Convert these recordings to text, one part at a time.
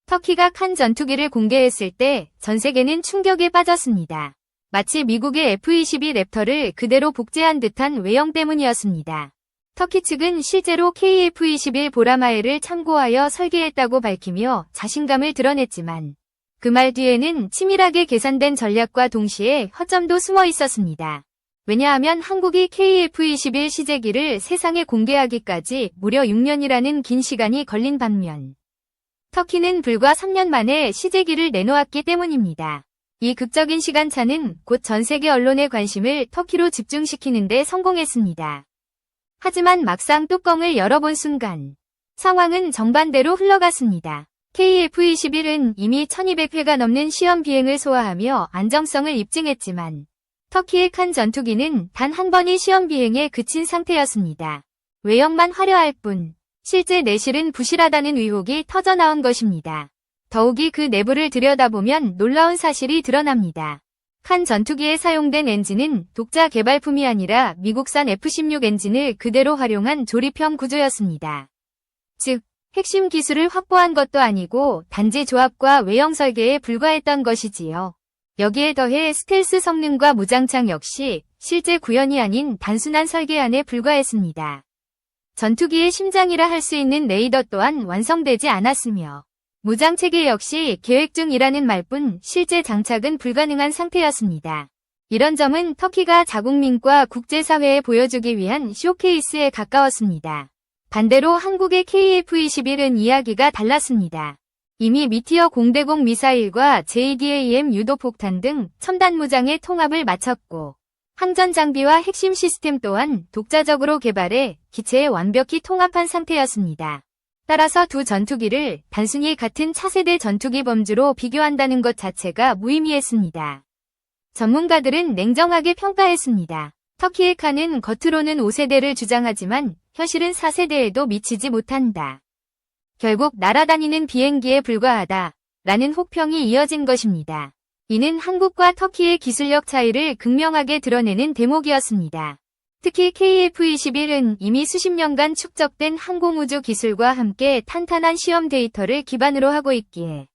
터키가 칸 전투기를 공개했을 때 전 세계는 충격에 빠졌습니다. 마치 미국의 F-22 랩터를 그대로 복제한 듯한 외형 때문이었습니다. 터키 측은 실제로 KF-21 보라마에를 참고하여 설계했다고 밝히며 자신감을 드러냈지만 그 말 뒤에는 치밀하게 계산된 전략과 동시에 허점도 숨어 있었습니다. 왜냐하면 한국이 KF-21 시제기를 세상에 공개하기까지 무려 6년이라는 긴 시간이 걸린 반면 터키는 불과 3년 만에 시제기를 내놓았기 때문입니다. 이 극적인 시간차는 곧 전 세계 언론의 관심을 터키로 집중시키는 데 성공했습니다. 하지만 막상 뚜껑을 열어본 순간 상황은 정반대로 흘러갔습니다. KF-21은 이미 1200회가 넘는 시험 비행을 소화하며 안정성을 입증했지만 터키의 칸 전투기는 단 한 번의 시험 비행에 그친 상태였습니다. 외형만 화려할 뿐 실제 내실은 부실하다는 의혹이 터져나온 것입니다. 더욱이 그 내부를 들여다보면 놀라운 사실이 드러납니다. 칸 전투기에 사용된 엔진은 독자 개발품이 아니라 미국산 F-16 엔진을 그대로 활용한 조립형 구조였습니다. 즉, 핵심 기술을 확보한 것도 아니고 단지 조합과 외형 설계에 불과했던 것이지요. 여기에 더해 스텔스 성능과 무장창 역시 실제 구현이 아닌 단순한 설계안에 불과했습니다. 전투기의 심장이라 할 수 있는 레이더 또한 완성되지 않았으며 무장체계 역시 계획 중이라는 말뿐 실제 장착은 불가능한 상태였습니다. 이런 점은 터키가 자국민과 국제사회에 보여주기 위한 쇼케이스에 가까웠습니다. 반대로 한국의 KF-21은 이야기가 달랐습니다. 이미 미티어 공대공 미사일과 JDAM 유도폭탄 등 첨단 무장의 통합을 마쳤고 항전 장비와 핵심 시스템 또한 독자적으로 개발해 기체에 완벽히 통합한 상태였습니다. 따라서 두 전투기를 단순히 같은 차세대 전투기 범주로 비교한다는 것 자체가 무의미했습니다. 전문가들은 냉정하게 평가했습니다. 터키의 칸은 겉으로는 5세대를 주장하지만 현실은 4세대에도 미치지 못한다. 결국 날아다니는 비행기에 불과하다 라는 혹평이 이어진 것입니다. 이는 한국과 터키의 기술력 차이를 극명하게 드러내는 대목이었습니다. 특히 KF-21은 이미 수십 년간 축적된 항공우주 기술과 함께 탄탄한 시험 데이터를 기반으로 하고 있기에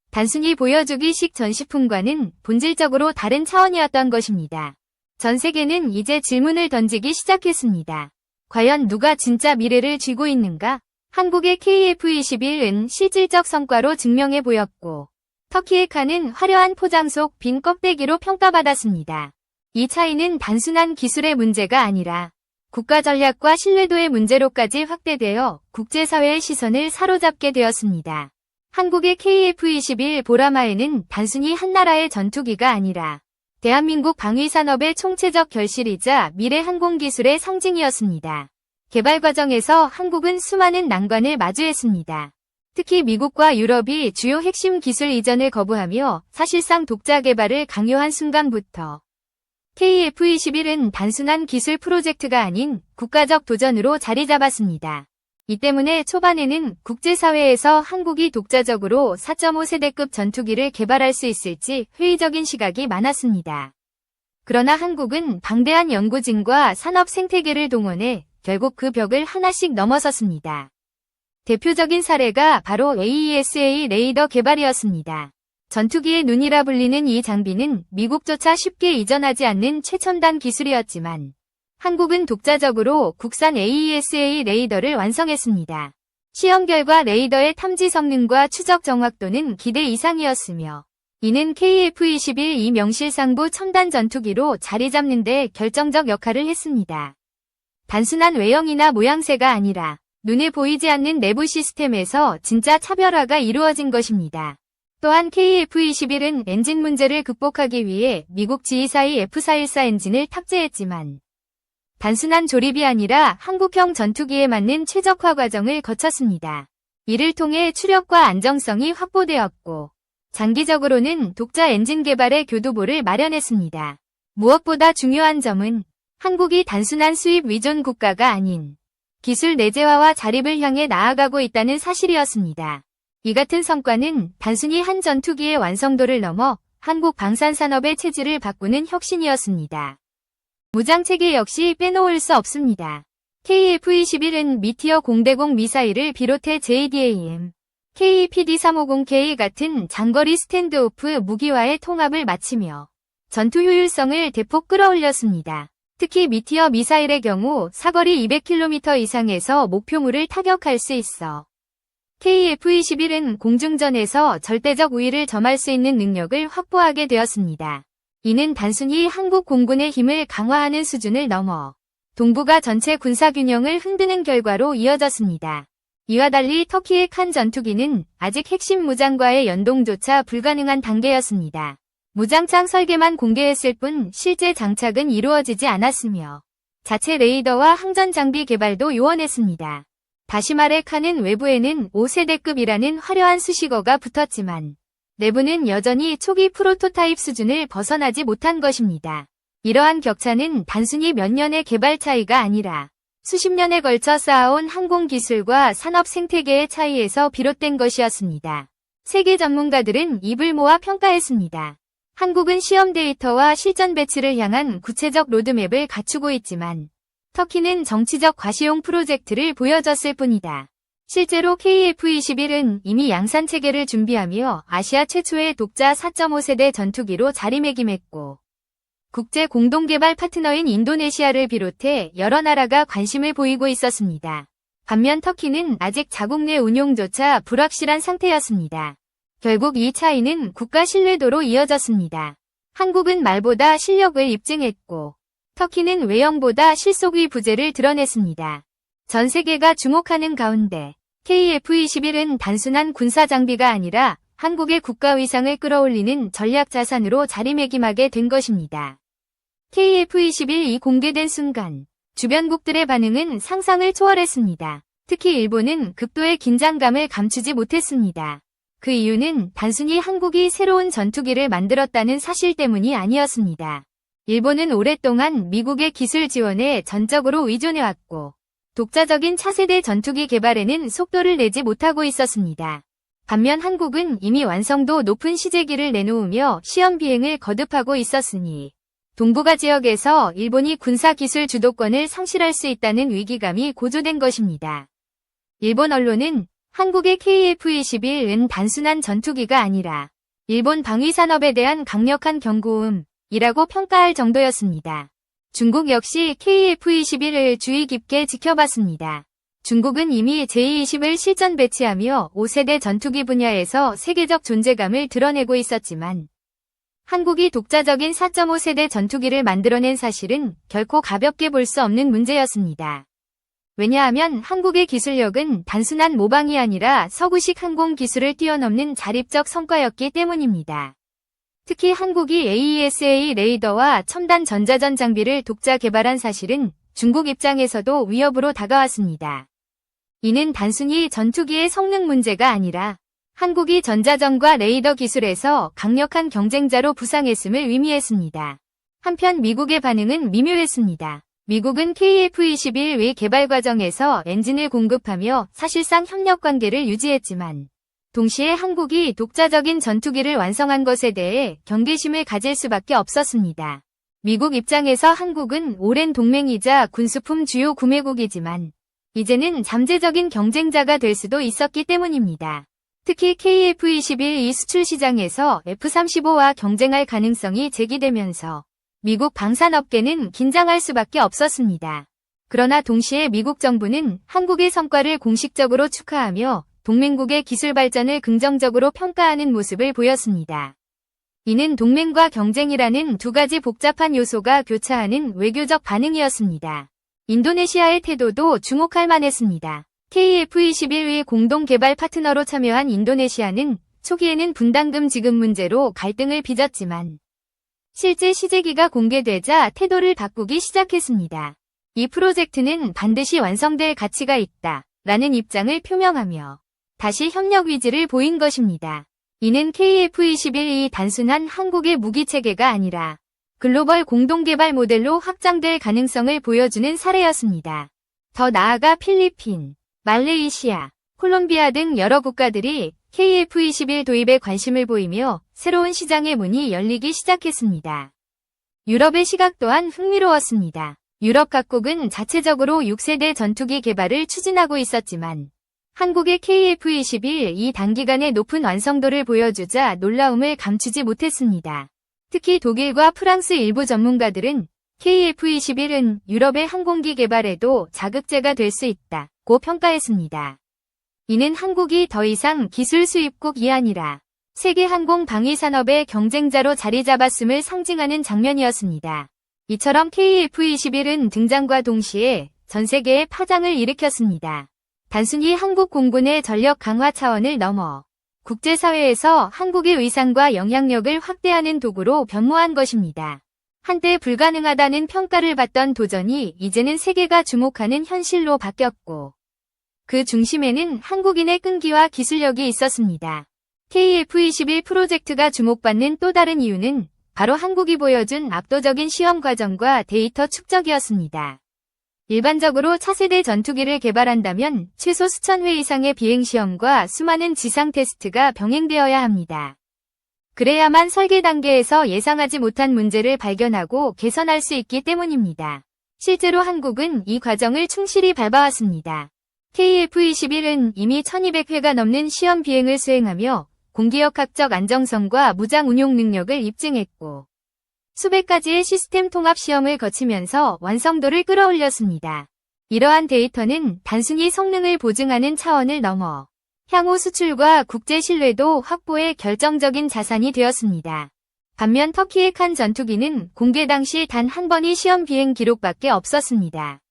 단순히 보여주기식 전시품과는 본질적으로 다른 차원이었던 것입니다. 전 세계는 이제 질문을 던지기 시작했습니다. 과연 누가 진짜 미래를 쥐고 있는가? 한국의 KF-21은 실질적 성과로 증명해 보였고 터키의 칸은 화려한 포장 속 빈 껍데기로 평가받았습니다. 이 차이는 단순한 기술의 문제가 아니라 국가 전략과 신뢰도의 문제로까지 확대되어 국제사회의 시선을 사로잡게 되었습니다. 한국의 KF-21 보라마에는 단순히 한 나라의 전투기가 아니라 대한민국 방위산업의 총체적 결실이자 미래 항공기술의 상징이었습니다. 개발 과정에서 한국은 수많은 난관을 마주했습니다. 특히 미국과 유럽이 주요 핵심 기술 이전을 거부하며 사실상 독자 개발을 강요한 순간부터 KF-21은 단순한 기술 프로젝트가 아닌 국가적 도전으로 자리 잡았습니다. 이 때문에 초반에는 국제사회에서 한국이 독자적으로 4.5세대급 전투기를 개발할 수 있을지 회의적인 시각이 많았습니다. 그러나 한국은 방대한 연구진과 산업 생태계를 동원해 결국 그 벽을 하나씩 넘어섰습니다. 대표적인 사례가 바로 AESA 레이더 개발이었습니다. 전투기의 눈이라 불리는 이 장비는 미국조차 쉽게 이전하지 않는 최첨단 기술이었지만 한국은 독자적으로 국산 AESA 레이더를 완성했습니다. 시험 결과 레이더의 탐지 성능과 추적 정확도는 기대 이상이었으며 이는 KF-21 이 명실상부 첨단 전투기로 자리 잡는 데 결정적 역할을 했습니다. 단순한 외형이나 모양새가 아니라 눈에 보이지 않는 내부 시스템에서 진짜 차별화가 이루어진 것입니다. 또한 KF-21은 엔진 문제를 극복하기 위해 미국 지휘사의 F414 엔진을 탑재했지만 단순한 조립이 아니라 한국형 전투기에 맞는 최적화 과정을 거쳤습니다. 이를 통해 추력과 안정성이 확보되었고 장기적으로는 독자 엔진 개발의 교두보를 마련했습니다. 무엇보다 중요한 점은 한국이 단순한 수입 위존 국가가 아닌 기술 내재화와 자립을 향해 나아가고 있다는 사실이었습니다. 이 같은 성과는 단순히 한 전투기의 완성도를 넘어 한국 방산산업의 체질을 바꾸는 혁신이었습니다. 무장체계 역시 빼놓을 수 없습니다. KF-21은 미티어 공대공 미사일을 비롯해 JDAM, KPD-350K 같은 장거리 스탠드오프 무기와의 통합을 마치며 전투 효율성을 대폭 끌어올렸습니다. 특히 미티어 미사일의 경우 사거리 200km 이상에서 목표물을 타격할 수 있어 KF-21은 공중전에서 절대적 우위를 점할 수 있는 능력을 확보하게 되었습니다. 이는 단순히 한국 공군의 힘을 강화하는 수준을 넘어 동북아 전체 군사균형을 흔드는 결과로 이어졌습니다. 이와 달리 터키의 칸 전투기는 아직 핵심 무장과의 연동조차 불가능한 단계였습니다. 무장창 설계만 공개했을 뿐 실제 장착은 이루어지지 않았으며 자체 레이더와 항전 장비 개발도 요원했습니다. 다시 말해 칸은 외부에는 5세대급이라는 화려한 수식어가 붙었지만 내부는 여전히 초기 프로토타입 수준을 벗어나지 못한 것입니다. 이러한 격차는 단순히 몇 년의 개발 차이가 아니라 수십 년에 걸쳐 쌓아온 항공기술과 산업 생태계의 차이에서 비롯된 것이었습니다. 세계 전문가들은 입을 모아 평가했습니다. 한국은 시험 데이터와 실전 배치를 향한 구체적 로드맵을 갖추고 있지만 터키는 정치적 과시용 프로젝트를 보여줬을 뿐이다. 실제로 KF-21은 이미 양산 체계를 준비하며 아시아 최초의 독자 4.5세대 전투기로 자리매김했고 국제 공동개발 파트너인 인도네시아를 비롯해 여러 나라가 관심을 보이고 있었습니다. 반면 터키는 아직 자국 내 운용조차 불확실한 상태였습니다. 결국 이 차이는 국가 신뢰도로 이어졌습니다. 한국은 말보다 실력을 입증했고 터키는 외형보다 실속의 부재를 드러냈습니다. 전 세계가 주목하는 가운데 KF-21은 단순한 군사 장비가 아니라 한국의 국가 위상을 끌어올리는 전략 자산으로 자리매김하게 된 것입니다. KF-21이 공개된 순간 주변국들의 반응은 상상을 초월했습니다. 특히 일본은 극도의 긴장감을 감추지 못했습니다. 그 이유는 단순히 한국이 새로운 전투기를 만들었다는 사실 때문이 아니었습니다. 일본은 오랫동안 미국의 기술 지원에 전적으로 의존해왔고 독자적인 차세대 전투기 개발에는 속도를 내지 못하고 있었습니다. 반면 한국은 이미 완성도 높은 시제기를 내놓으며 시험 비행을 거듭하고 있었으니 동북아 지역에서 일본이 군사기술 주도권을 상실할 수 있다는 위기감이 고조된 것입니다. 일본 언론은 한국의 KF-21은 단순한 전투기가 아니라 일본 방위산업에 대한 강력한 경고음이라고 평가할 정도였습니다. 중국 역시 KF-21을 주의 깊게 지켜봤습니다. 중국은 이미 제20을 실전 배치하며 5세대 전투기 분야에서 세계적 존재감을 드러내고 있었지만 한국이 독자적인 4.5세대 전투기를 만들어낸 사실은 결코 가볍게 볼 수 없는 문제였습니다. 왜냐하면 한국의 기술력은 단순한 모방이 아니라 서구식 항공 기술을 뛰어넘는 자립적 성과였기 때문입니다. 특히 한국이 AESA 레이더와 첨단 전자전 장비를 독자 개발한 사실은 중국 입장에서도 위협으로 다가왔습니다. 이는 단순히 전투기의 성능 문제가 아니라 한국이 전자전과 레이더 기술에서 강력한 경쟁자로 부상했음을 의미했습니다. 한편 미국의 반응은 미묘했습니다. 미국은 KF-21의 개발 과정에서 엔진을 공급하며 사실상 협력 관계를 유지했지만 동시에 한국이 독자적인 전투기를 완성한 것에 대해 경계심을 가질 수밖에 없었습니다. 미국 입장에서 한국은 오랜 동맹이자 군수품 주요 구매국이지만 이제는 잠재적인 경쟁자가 될 수도 있었기 때문입니다. 특히 KF-21이 수출 시장에서 F-35와 경쟁할 가능성이 제기되면서 미국 방산업계는 긴장할 수밖에 없었습니다. 그러나 동시에 미국 정부는 한국의 성과를 공식적으로 축하하며 동맹국의 기술 발전을 긍정적으로 평가하는 모습을 보였습니다. 이는 동맹과 경쟁이라는 두 가지 복잡한 요소가 교차하는 외교적 반응이었습니다. 인도네시아의 태도도 주목할 만했습니다. KF-21의 공동 개발 파트너로 참여한 인도네시아는 초기에는 분담금 지급 문제로 갈등을 빚었지만 실제 시제기가 공개되자 태도를 바꾸기 시작했습니다. 이 프로젝트는 반드시 완성될 가치가 있다라는 입장을 표명하며 다시 협력 의지를 보인 것입니다. 이는 KF-21이 단순한 한국의 무기체계가 아니라 글로벌 공동개발 모델로 확장될 가능성을 보여주는 사례였습니다. 더 나아가 필리핀, 말레이시아, 콜롬비아 등 여러 국가들이 KF-21 도입에 관심을 보이며 새로운 시장의 문이 열리기 시작했습니다. 유럽의 시각 또한 흥미로웠습니다. 유럽 각국은 자체적으로 6세대 전투기 개발을 추진하고 있었지만 한국의 KF-21 이 단기간에 높은 완성도를 보여주자 놀라움을 감추지 못했습니다. 특히 독일과 프랑스 일부 전문가들은 KF-21은 유럽의 항공기 개발에도 자극제가 될 수 있다고 평가했습니다. 이는 한국이 더 이상 기술 수입국이 아니라 세계 항공 방위 산업의 경쟁자로 자리 잡았음을 상징하는 장면이었습니다. 이처럼 KF-21은 등장과 동시에 전 세계에 파장을 일으켰습니다. 단순히 한국 공군의 전력 강화 차원을 넘어 국제사회에서 한국의 위상과 영향력을 확대하는 도구로 변모한 것입니다. 한때 불가능하다는 평가를 받던 도전이 이제는 세계가 주목하는 현실로 바뀌었고 그 중심에는 한국인의 끈기와 기술력이 있었습니다. KF-21 프로젝트가 주목받는 또 다른 이유는 바로 한국이 보여준 압도적인 시험 과정과 데이터 축적이었습니다. 일반적으로 차세대 전투기를 개발한다면 최소 수천 회 이상의 비행시험과 수많은 지상 테스트가 병행되어야 합니다. 그래야만 설계 단계에서 예상하지 못한 문제를 발견하고 개선할 수 있기 때문입니다. 실제로 한국은 이 과정을 충실히 밟아왔습니다. KF-21은 이미 1200회가 넘는 시험 비행을 수행하며 공기역학적 안정성과 무장 운용 능력을 입증했고 수백 가지의 시스템 통합 시험을 거치면서 완성도를 끌어올렸습니다. 이러한 데이터는 단순히 성능을 보증하는 차원을 넘어 향후 수출과 국제 신뢰도 확보에 결정적인 자산이 되었습니다. 반면 터키의 칸 전투기는 공개 당시 단 한 번의 시험 비행 기록밖에 없었습니다.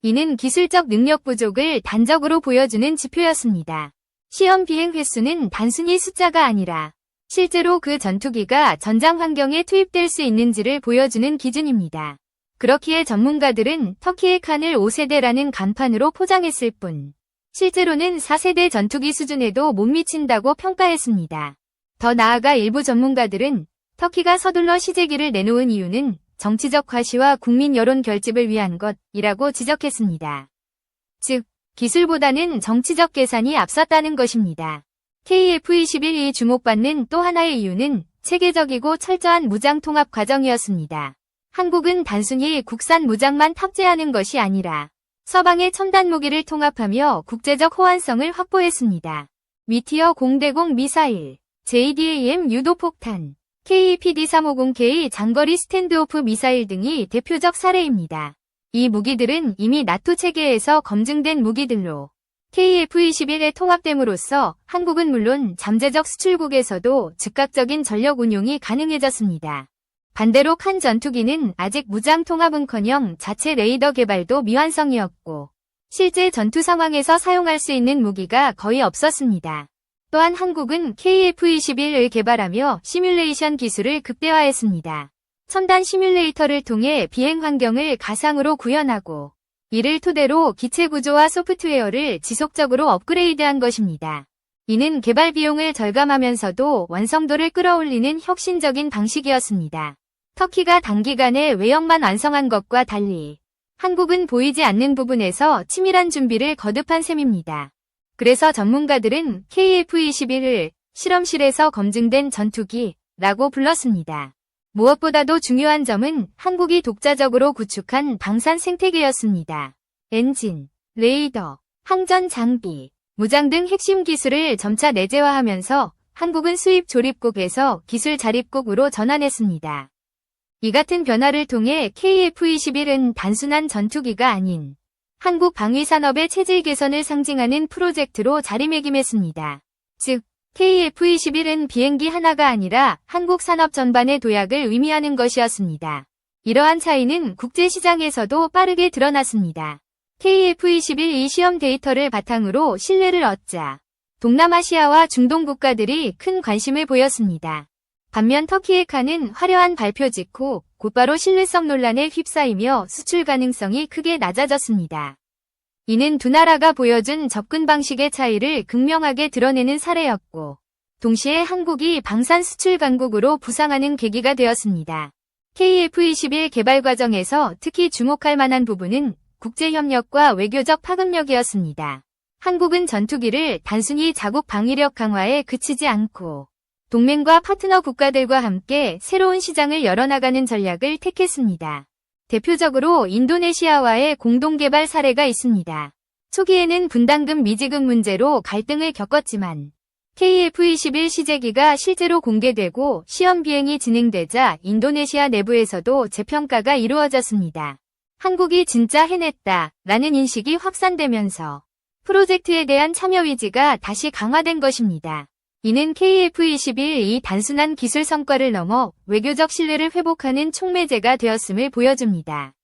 이는 기술적 능력 부족을 단적으로 보여주는 지표였습니다. 시험 비행 횟수는 단순히 숫자가 아니라 실제로 그 전투기가 전장 환경에 투입될 수 있는지를 보여주는 기준입니다. 그렇기에 전문가들은 터키의 칸을 5세대라는 간판으로 포장했을 뿐 실제로는 4세대 전투기 수준에도 못 미친다고 평가했습니다. 더 나아가 일부 전문가들은 터키가 서둘러 시제기를 내놓은 이유는 정치적 과시와 국민 여론 결집을 위한 것이라고 지적했습니다. 즉, 기술보다는 정치적 계산이 앞섰다는 것입니다. KF-21이 주목받는 또 하나의 이유는 체계적이고 철저한 무장 통합 과정이었습니다. 한국은 단순히 국산 무장만 탑재하는 것이 아니라 서방의 첨단 무기를 통합하며 국제적 호환성을 확보했습니다. 위티어 공대공 미사일, JDAM 유도폭탄, KPD-350K 장거리 스탠드오프 미사일 등이 대표적 사례입니다. 이 무기들은 이미 나토 체계에서 검증된 무기들로 KF-21에 통합됨으로써 한국은 물론 잠재적 수출국에서도 즉각적인 전력 운용이 가능해졌습니다. 반대로 칸 전투기는 아직 무장 통합은커녕 자체 레이더 개발도 미완성이었고 실제 전투 상황에서 사용할 수 있는 무기가 거의 없었습니다. 또한 한국은 KF-21을 개발하며 시뮬레이션 기술을 극대화했습니다. 첨단 시뮬레이터를 통해 비행 환경을 가상으로 구현하고 이를 토대로 기체 구조와 소프트웨어를 지속적으로 업그레이드한 것입니다. 이는 개발 비용을 절감하면서도 완성도를 끌어올리는 혁신적인 방식이었습니다. 터키가 단기간에 외형만 완성한 것과 달리 한국은 보이지 않는 부분에서 치밀한 준비를 거듭한 셈입니다. 그래서 전문가들은 KF-21을 실험실에서 검증된 전투기라고 불렀습니다. 무엇보다도 중요한 점은 한국이 독자적으로 구축한 방산 생태계였습니다. 엔진, 레이더, 항전 장비, 무장 등 핵심 기술을 점차 내재화하면서 한국은 수입 조립국에서 기술 자립국으로 전환했습니다. 이 같은 변화를 통해 KF-21은 단순한 전투기가 아닌 한국 방위산업의 체질 개선을 상징하는 프로젝트로 자리매김했습니다. 즉, KF-21은 비행기 하나가 아니라 한국 산업 전반의 도약을 의미하는 것이었습니다. 이러한 차이는 국제시장에서도 빠르게 드러났습니다. KF-21이 시험 데이터를 바탕으로 신뢰를 얻자 동남아시아와 중동 국가들이 큰 관심을 보였습니다. 반면 터키의 칸은 화려한 발표 직후 곧바로 신뢰성 논란에 휩싸이며 수출 가능성이 크게 낮아졌습니다. 이는 두 나라가 보여준 접근 방식의 차이를 극명하게 드러내는 사례였고, 동시에 한국이 방산 수출 강국으로 부상하는 계기가 되었습니다. KF-21 개발 과정에서 특히 주목할 만한 부분은 국제협력과 외교적 파급력이었습니다. 한국은 전투기를 단순히 자국 방위력 강화에 그치지 않고 동맹과 파트너 국가들과 함께 새로운 시장을 열어나가는 전략을 택했습니다. 대표적으로 인도네시아와의 공동개발 사례가 있습니다. 초기에는 분담금 미지급 문제로 갈등을 겪었지만 KF-21 시제기가 실제로 공개되고 시험 비행이 진행되자 인도네시아 내부에서도 재평가가 이루어졌습니다. 한국이 진짜 해냈다 라는 인식이 확산되면서 프로젝트에 대한 참여 의지가 다시 강화된 것입니다. 이는 KF-21이 단순한 기술 성과를 넘어 외교적 신뢰를 회복하는 촉매제가 되었음을 보여줍니다.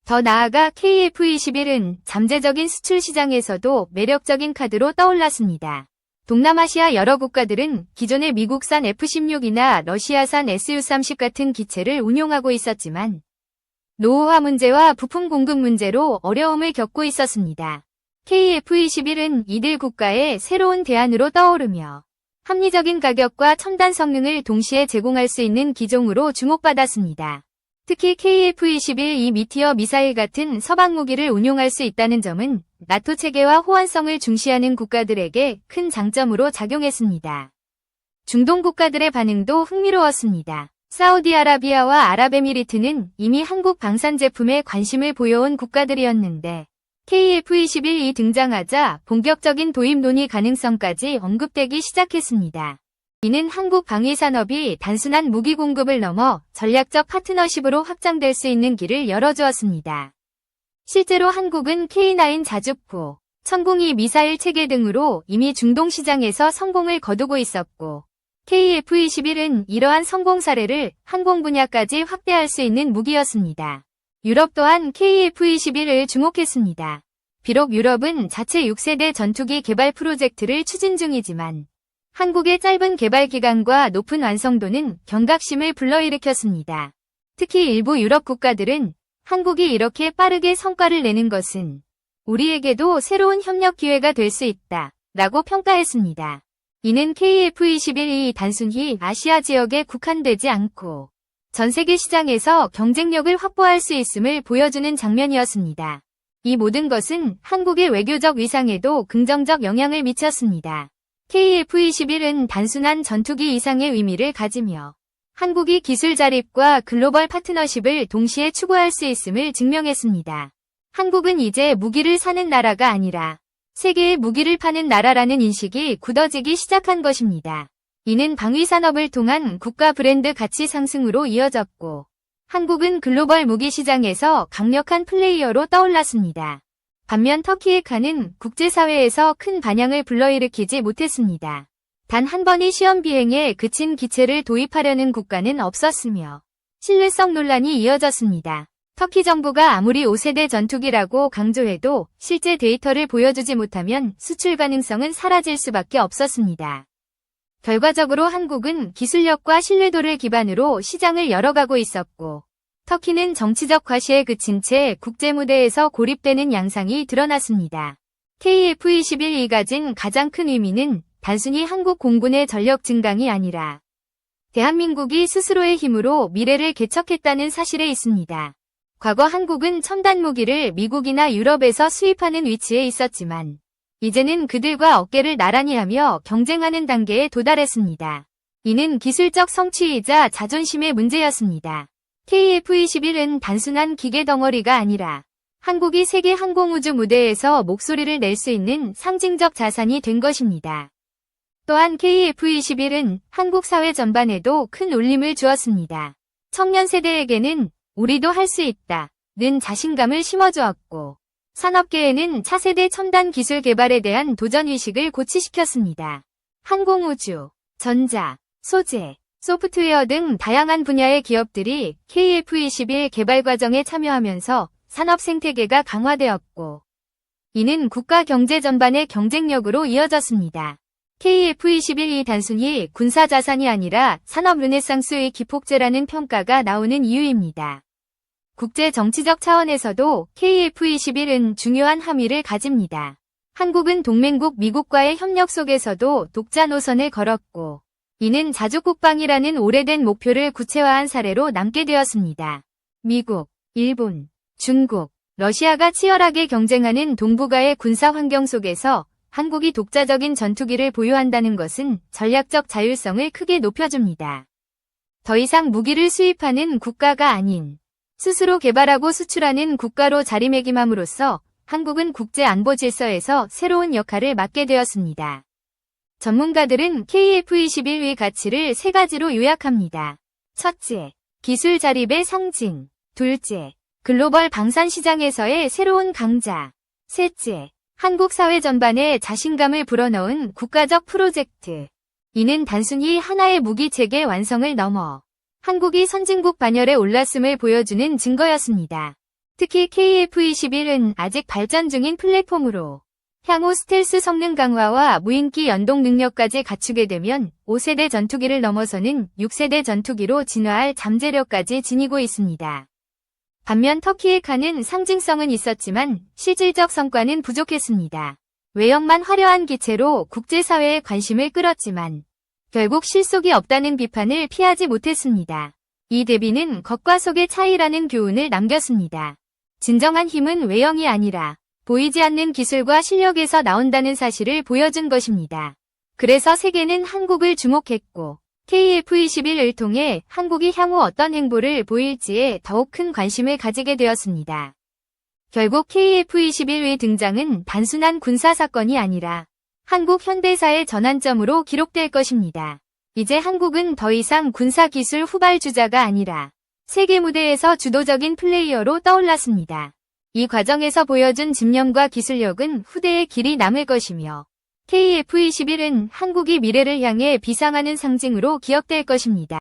더 나아가 KF-21은 잠재적인 수출 시장에서도 매력적인 카드로 떠올랐습니다. 동남아시아 여러 국가들은 기존의 미국산 F-16이나 러시아산 Su-30 같은 기체를 운용하고 있었지만 노후화 문제와 부품 공급 문제로 어려움을 겪고 있었습니다. KF-21은 이들 국가의 새로운 대안으로 떠오르며 합리적인 가격과 첨단 성능을 동시에 제공할 수 있는 기종으로 주목받았습니다. 특히 KF-21이 미티어 미사일 같은 서방 무기를 운용할 수 있다는 점은 나토 체계와 호환성을 중시하는 국가들에게 큰 장점으로 작용했습니다. 중동 국가들의 반응도 흥미로웠습니다. 사우디아라비아와 아랍에미리트는 이미 한국 방산 제품에 관심을 보여온 국가들이었는데 KF-21이 등장하자 본격적인 도입 논의 가능성까지 언급되기 시작했습니다. 이는 한국 방위산업이 단순한 무기 공급을 넘어 전략적 파트너십으로 확장될 수 있는 길을 열어주었습니다. 실제로 한국은 K9 자주포, 천공이 미사일 체계 등으로 이미 중동 시장에서 성공을 거두고 있었고 KF-21은 이러한 성공 사례를 항공 분야까지 확대할 수 있는 무기였습니다. 유럽 또한 KF-21을 주목했습니다. 비록 유럽은 자체 6세대 전투기 개발 프로젝트를 추진 중이지만 한국의 짧은 개발 기간과 높은 완성도는 경각심을 불러일으켰습니다. 특히 일부 유럽 국가들은 한국이 이렇게 빠르게 성과를 내는 것은 우리에게도 새로운 협력 기회가 될 수 있다 라고 평가했습니다. 이는 KF-21이 단순히 아시아 지역에 국한되지 않고 전 세계 시장에서 경쟁력을 확보할 수 있음을 보여주는 장면이었습니다. 이 모든 것은 한국의 외교적 위상에도 긍정적 영향을 미쳤습니다. KF-21은 단순한 전투기 이상의 의미를 가지며 한국이 기술 자립과 글로벌 파트너십을 동시에 추구할 수 있음을 증명했습니다. 한국은 이제 무기를 사는 나라가 아니라 세계에 무기를 파는 나라라는 인식이 굳어지기 시작한 것입니다. 이는 방위산업을 통한 국가 브랜드 가치 상승으로 이어졌고 한국은 글로벌 무기 시장에서 강력한 플레이어로 떠올랐습니다. 반면 터키의 칸은 국제사회에서 큰 반향을 불러일으키지 못했습니다. 단 한 번의 시험 비행에 그친 기체를 도입하려는 국가는 없었으며 신뢰성 논란이 이어졌습니다. 터키 정부가 아무리 5세대 전투기라고 강조해도 실제 데이터를 보여주지 못하면 수출 가능성은 사라질 수밖에 없었습니다. 결과적으로 한국은 기술력과 신뢰도를 기반으로 시장을 열어가고 있었고 터키는 정치적 과시에 그친 채 국제무대에서 고립되는 양상이 드러났습니다. KF-21이 가진 가장 큰 의미는 단순히 한국 공군의 전력 증강이 아니라 대한민국이 스스로의 힘으로 미래를 개척했다는 사실에 있습니다. 과거 한국은 첨단 무기를 미국이나 유럽에서 수입하는 위치에 있었지만 이제는 그들과 어깨를 나란히 하며 경쟁하는 단계에 도달했습니다. 이는 기술적 성취이자 자존심의 문제였습니다. KF-21은 단순한 기계 덩어리가 아니라 한국이 세계 항공우주 무대에서 목소리를 낼 수 있는 상징적 자산이 된 것입니다. 또한 KF-21은 한국 사회 전반에도 큰 울림을 주었습니다. 청년 세대에게는 우리도 할 수 있다는 자신감을 심어주었고 산업계에는 차세대 첨단 기술 개발에 대한 도전의식을 고취시켰습니다. 항공우주, 전자, 소재, 소프트웨어 등 다양한 분야의 기업들이 KF-21 개발 과정에 참여하면서 산업 생태계가 강화되었고 이는 국가 경제 전반의 경쟁력으로 이어졌습니다. KF-21이 단순히 군사 자산이 아니라 산업 르네상스의 기폭제라는 평가가 나오는 이유입니다. 국제 정치적 차원에서도 KF-21은 중요한 함의를 가집니다. 한국은 동맹국 미국과의 협력 속에서도 독자 노선을 걸었고 이는 자주국방이라는 오래된 목표를 구체화한 사례로 남게 되었습니다. 미국, 일본, 중국, 러시아가 치열하게 경쟁하는 동북아의 군사 환경 속에서 한국이 독자적인 전투기를 보유한다는 것은 전략적 자율성을 크게 높여줍니다. 더 이상 무기를 수입하는 국가가 아닌 스스로 개발하고 수출하는 국가로 자리매김함으로써 한국은 국제 안보 질서에서 새로운 역할을 맡게 되었습니다. 전문가들은 KF-21의 가치를 세 가지로 요약합니다. 첫째, 기술 자립의 상징. 둘째, 글로벌 방산 시장에서의 새로운 강자. 셋째, 한국 사회 전반에 자신감을 불어넣은 국가적 프로젝트. 이는 단순히 하나의 무기 체계 완성을 넘어 한국이 선진국 반열에 올랐음을 보여주는 증거였습니다. 특히 KF-21은 아직 발전 중인 플랫폼으로 향후 스텔스 성능 강화와 무인기 연동 능력까지 갖추게 되면 5세대 전투기를 넘어서는 6세대 전투기로 진화할 잠재력까지 지니고 있습니다. 반면 터키의 칸은 상징성은 있었지만 실질적 성과는 부족했습니다. 외형만 화려한 기체로 국제사회의 관심을 끌었지만 결국 실속이 없다는 비판을 피하지 못했습니다. 이 대비는 겉과 속의 차이라는 교훈을 남겼습니다. 진정한 힘은 외형이 아니라 보이지 않는 기술과 실력에서 나온다는 사실을 보여준 것입니다. 그래서 세계는 한국을 주목했고 KF-21을 통해 한국이 향후 어떤 행보를 보일지에 더욱 큰 관심을 가지게 되었습니다. 결국 KF-21의 등장은 단순한 군사사건이 아니라 한국 현대사의 전환점으로 기록될 것입니다. 이제 한국은 더 이상 군사기술 후발주자가 아니라 세계 무대에서 주도적인 플레이어로 떠올랐습니다. 이 과정에서 보여준 집념과 기술력은 후대에 길이 남을 것이며 KF-21은 한국이 미래를 향해 비상하는 상징으로 기억될 것입니다.